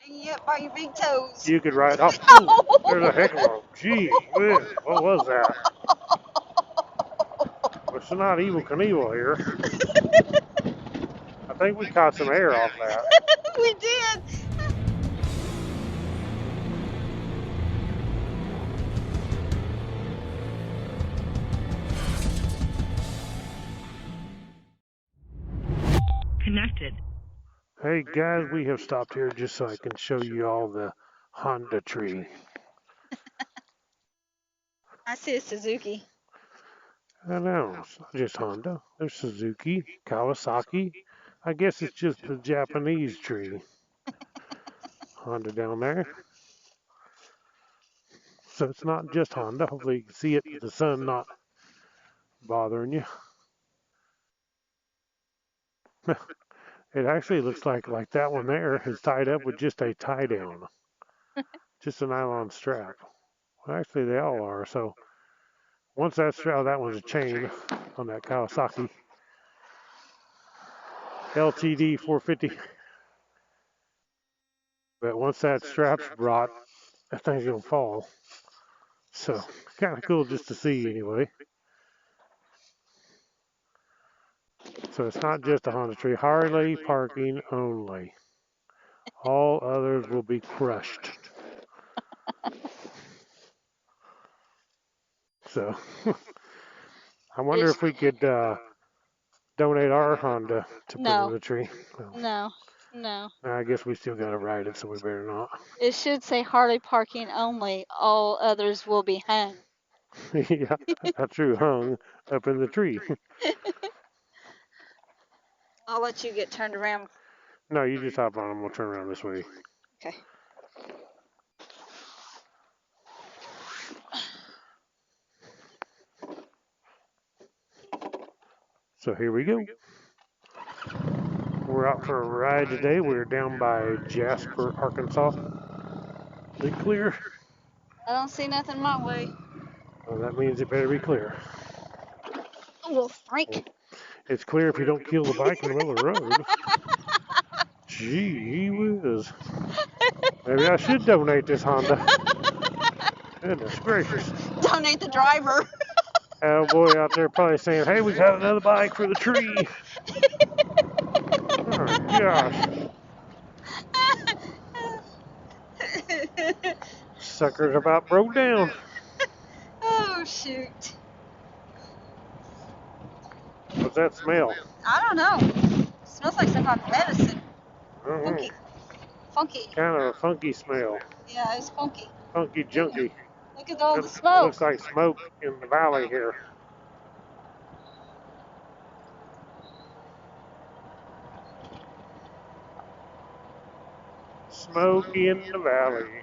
Hanging up by your big toes. You could ride. Oh, there's a heck of a. Gee whiz, what was that? Well, it's not Evil Knievel here. I think we caught some air off that. We did. Connected. Hey guys, we have stopped here just so I can show you all the Honda tree. I see a Suzuki. I know, it's not just Honda. There's Suzuki, Kawasaki. I guess it's just the Japanese tree. Honda down there. So it's not just Honda. Hopefully you can see it with the sun not bothering you. It actually looks like that one there is tied up with just a tie down. Just a nylon strap. Well, actually they all are. So once that strap, that one's a chain on that Kawasaki. LTD 450. But once that strap's brought, that thing's gonna fall. So kind of cool just to see anyway. So it's not just a Honda tree. Harley parking only. All others will be crushed. So I wonder if we could donate our Honda to put in the tree. Well, no. I guess we still gotta ride it, so we better not. It should say Harley parking only. All others will be hung. Yeah, that's true. Hung up in the tree. I'll let you get turned around. No, you just hop on and we'll turn around this way. Okay. So here we go. We're out for a ride today. We're down by Jasper, Arkansas. Is it clear? I don't see nothing my way. Well, that means it better be clear. Oh, Frank. It's clear if you don't kill the bike in the middle of the road. Gee whiz. Maybe I should donate this Honda. Goodness gracious. Donate the driver. Oh boy out there probably saying, hey, we got another bike for the tree. Oh gosh. Sucker's about broke down. Oh, shoot. What's that smell? I don't know. It smells like some kind of medicine. Uh-huh. Funky. Kind of a funky smell. Yeah, it's funky. Funky junky. Look at all the It smoke. looks like smoke in the valley here. Smoke in the valley.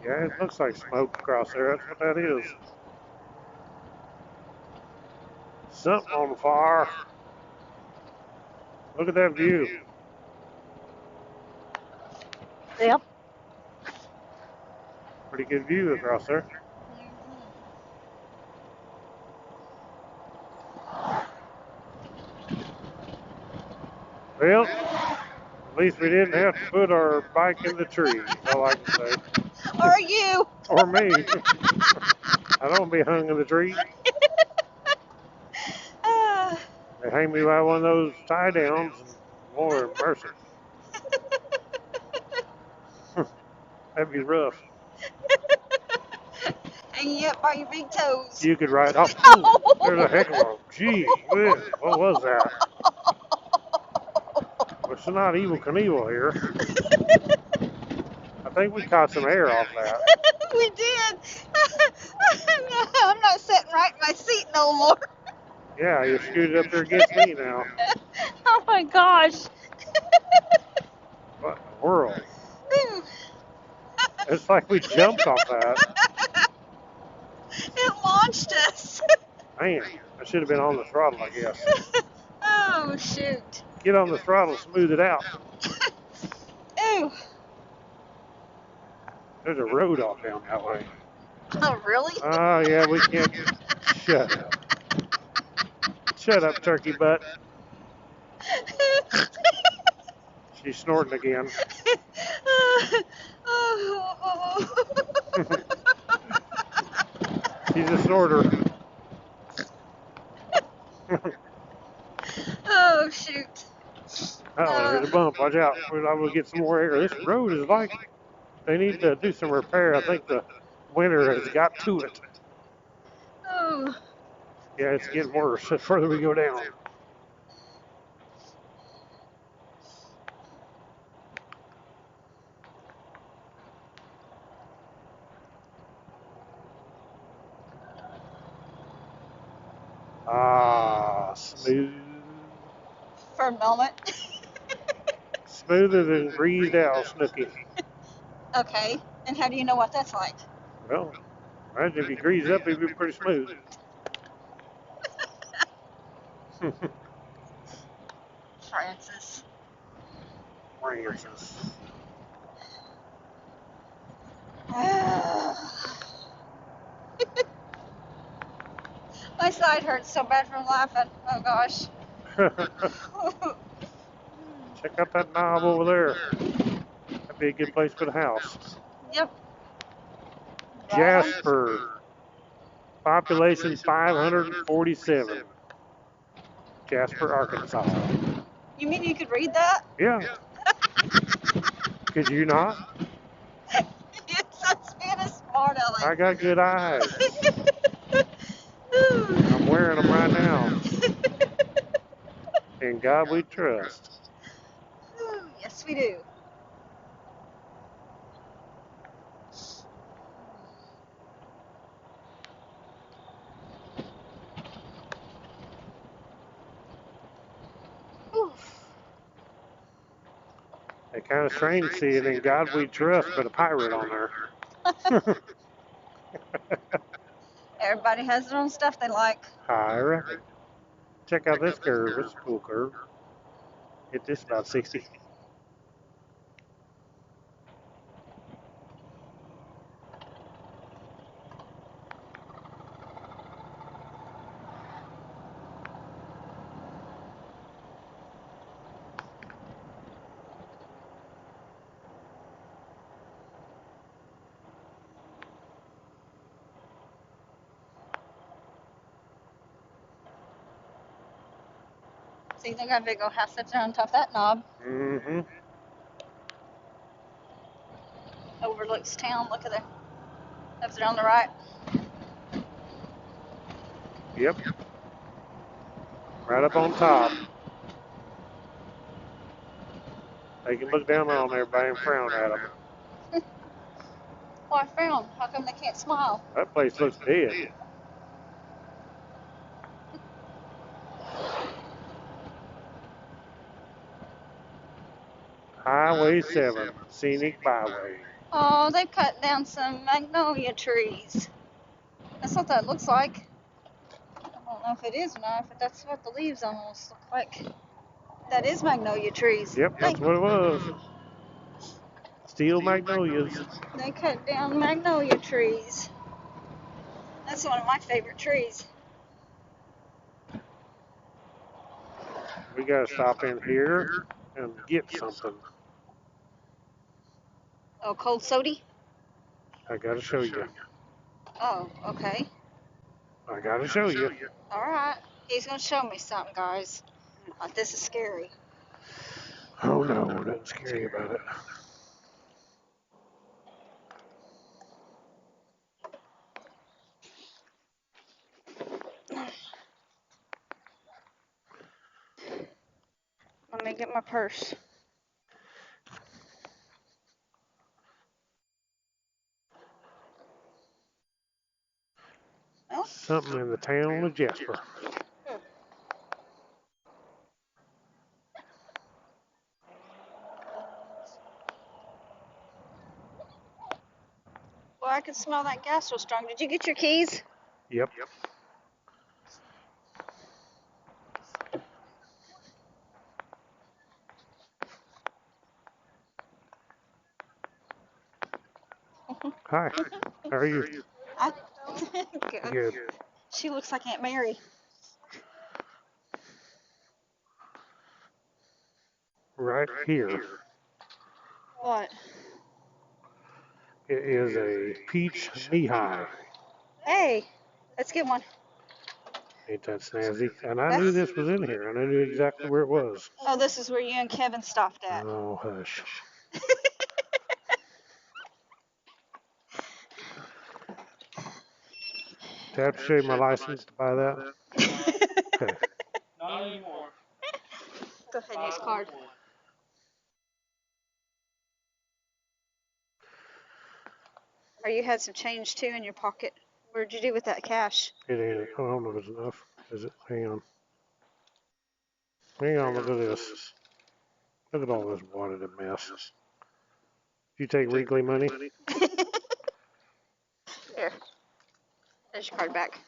Yeah, it looks like smoke across there. That's what that is. Something on fire. Look at that view. Yep. Pretty good view across there. Well, at least we didn't have to put our bike in the tree. That's all I can say. Or you. Or me. I don't want to be hung in the tree. They hang me by one of those tie downs, and Lord mercy. That'd be rough. Hanging up by your big toes. You could ride. Oh, there's a heck of a. Gee whiz, what was that? Well, it's not Evil Knievel here. I think we caught some air off that. We did. I'm not sitting right in my seat no more. Yeah, you're scooted up there against me now. Oh my gosh. What in the world? It's like we jumped off that. It launched us. Man, I should have been on the throttle, I guess. Oh, shoot. Get on the throttle, smooth it out. Ew. There's a road off down that way. Oh, really? Oh, yeah, we can't. Shut up. Shut up, turkey butt. She's snorting again. She's a snorter. Oh, shoot. Uh-oh, there's a bump. Watch out. We're liable to get some more air. This road is like, they need to do some repair. I think the winter has got to it. Oh. Yeah, it's getting worse the further we go down. Ah, smooth. For a moment. Smoother than greased owl snooky. Okay. And how do you know what that's like? Well, imagine if you grease up, it'd be pretty smooth. Francis. Francis. My side hurts so bad from laughing. Oh gosh. Check out that knob over there. That'd be a good place for the house. Yep. Jasper. Population 547. Jasper, Arkansas. You mean you could read that? Yeah. Could you not? It's being a smart aleck. I got good eyes. I'm wearing them right now. In God we trust. Yes, we do. It's kind of strange seeing In God we trust, but a pirate on there. Everybody has their own stuff they like. I reckon. Check out this curve. It's a cool curve. Hit this about 60. See, they got a big old house up there on top of that knob. Mm-hmm. Overlooks town. Look at there. Up there on the right. Yep. Right up on top. They can look down on everybody and frown at them. Why frown? How come they can't smile? That place looks dead. Highway 7, Scenic Byway. Oh, they've cut down some magnolia trees. That's what that looks like. I don't know if it is or not, but that's what the leaves almost look like. That is magnolia trees. Yep, that's what it was. Steel magnolias. They cut down magnolia trees. That's one of my favorite trees. We gotta stop in here and get something. Oh, cold soda? I gotta show you. Oh, okay. I gotta show you. Alright. He's gonna show me something, guys. This is scary. Oh no, nothing scary about it. Let me get my purse. Well, Something in the town of Jasper. well, I can smell that gas so strong. Did you get your keys? Yep. Hi. How are you? Good. Good. She looks like Aunt Mary. right here. What? It is a peach knee-high. Hey, let's get one. Ain't that snazzy? And I knew this was in here, and I knew exactly where it was. Oh, this is where you and Kevin stopped at. Oh, hush. Do I have to show you my license to buy that? Okay. Not anymore. Go ahead and use card. Or you had some change too in your pocket. What'd you do with that cash? It ain't. I don't know if it's enough. Is it? Hang on. Hang on. Look at this. Look at all this water and mess. You take Wrigley money? Here. There's your card back.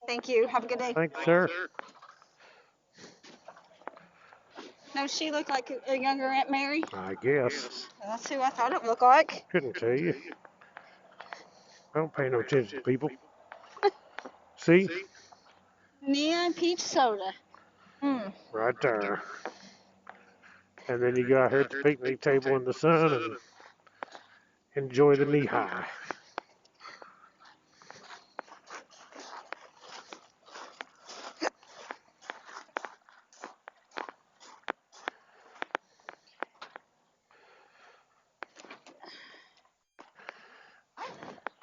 Thank you. Have a good day. Thanks, sir. No, she looked like a younger Aunt Mary. I guess. That's who I thought it looked like. Couldn't tell you. I don't pay no attention to people. See? Neon peach soda. Right there. And then you go out here at the picnic table in the sun and enjoy the knee high.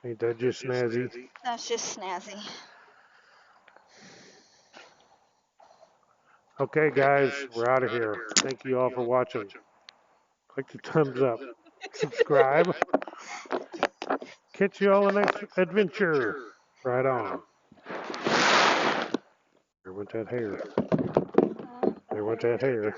Ain't that just snazzy? That's just snazzy. Okay, guys, we're out of here. Thank you all for watching. Click the thumbs up. Subscribe. Catch you all in the next adventure. Right on. There went that hair. There went that hair.